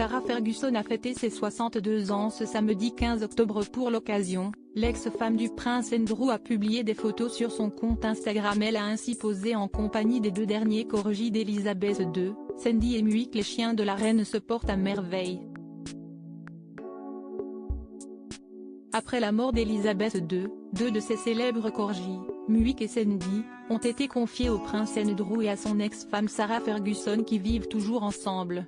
Sarah Ferguson a fêté ses 62 ans ce samedi 15 octobre. Pour l'occasion, l'ex-femme du prince Andrew a publié des photos sur son compte Instagram. Elle a ainsi posé en compagnie des deux derniers corgis d'Elisabeth II, Sandy et Muick. Les chiens de la reine se portent à merveille. Après la mort d'Elisabeth II, deux de ses célèbres corgis, Muick et Sandy, ont été confiés au prince Andrew et à son ex-femme Sarah Ferguson, qui vivent toujours ensemble.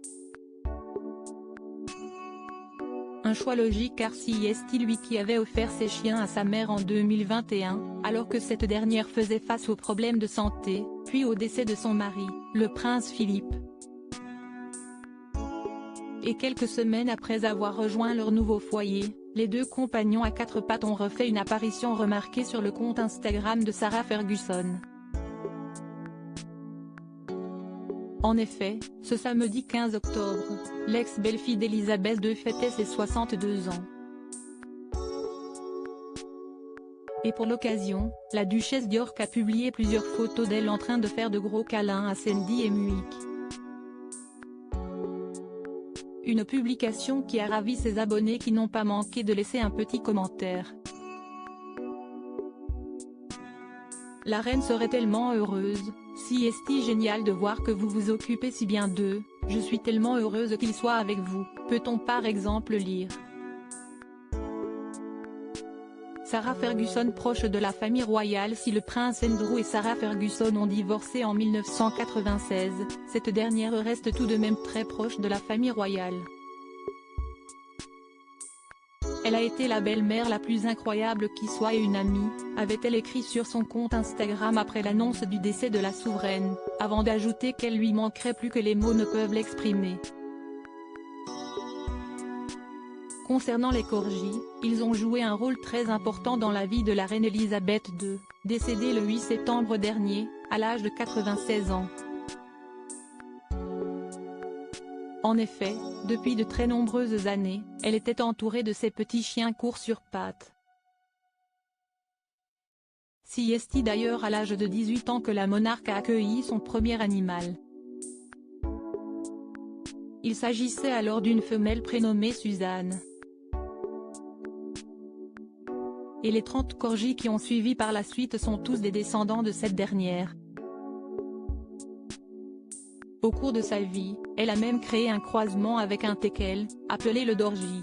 Un choix logique car c'est lui qui avait offert ses chiens à sa mère en 2021, alors que cette dernière faisait face aux problèmes de santé, puis au décès de son mari, le prince Philippe. Et quelques semaines après avoir rejoint leur nouveau foyer, les deux compagnons à quatre pattes ont refait une apparition remarquée sur le compte Instagram de Sarah Ferguson. En effet, ce samedi 15 octobre, l'ex-belle-fille d'Elisabeth II fêtait ses 62 ans. Et pour l'occasion, la duchesse d'York a publié plusieurs photos d'elle en train de faire de gros câlins à Sandy et Muick. Une publication qui a ravi ses abonnés, qui n'ont pas manqué de laisser un petit commentaire. La reine serait tellement heureuse, c'est génial de voir que vous vous occupez si bien d'eux, je suis tellement heureuse qu'ils soient avec vous, peut-on par exemple lire. Sarah Ferguson proche de la famille royale. Si le prince Andrew et Sarah Ferguson ont divorcé en 1996, cette dernière reste tout de même très proche de la famille royale. Elle a été la belle-mère la plus incroyable qui soit et une amie, avait-elle écrit sur son compte Instagram après l'annonce du décès de la souveraine, avant d'ajouter qu'elle lui manquerait plus que les mots ne peuvent l'exprimer. Concernant les corgis, ils ont joué un rôle très important dans la vie de la reine Elisabeth II, décédée le 8 septembre dernier, à l'âge de 96 ans. En effet, depuis de très nombreuses années, elle était entourée de ses petits chiens courts sur pattes. C'est d'ailleurs à l'âge de 18 ans que la monarque a accueilli son premier animal. Il s'agissait alors d'une femelle prénommée Suzanne. Et les 30 corgis qui ont suivi par la suite sont tous des descendants de cette dernière. Au cours de sa vie, elle a même créé un croisement avec un teckel, appelé le dorgi.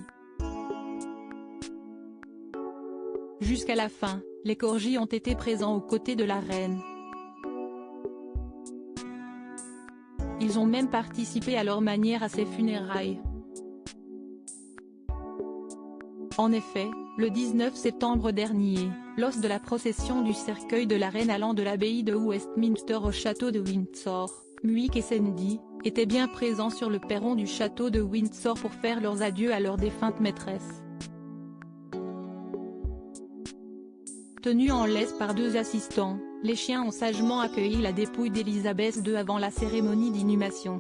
Jusqu'à la fin, les corgis ont été présents aux côtés de la reine. Ils ont même participé à leur manière à ses funérailles. En effet, le 19 septembre dernier, lors de la procession du cercueil de la reine allant de l'abbaye de Westminster au château de Windsor, Muick et Sandy étaient bien présents sur le perron du château de Windsor pour faire leurs adieux à leur défunte maîtresse. Tenus en laisse par deux assistants, les chiens ont sagement accueilli la dépouille d'Elisabeth II avant la cérémonie d'inhumation.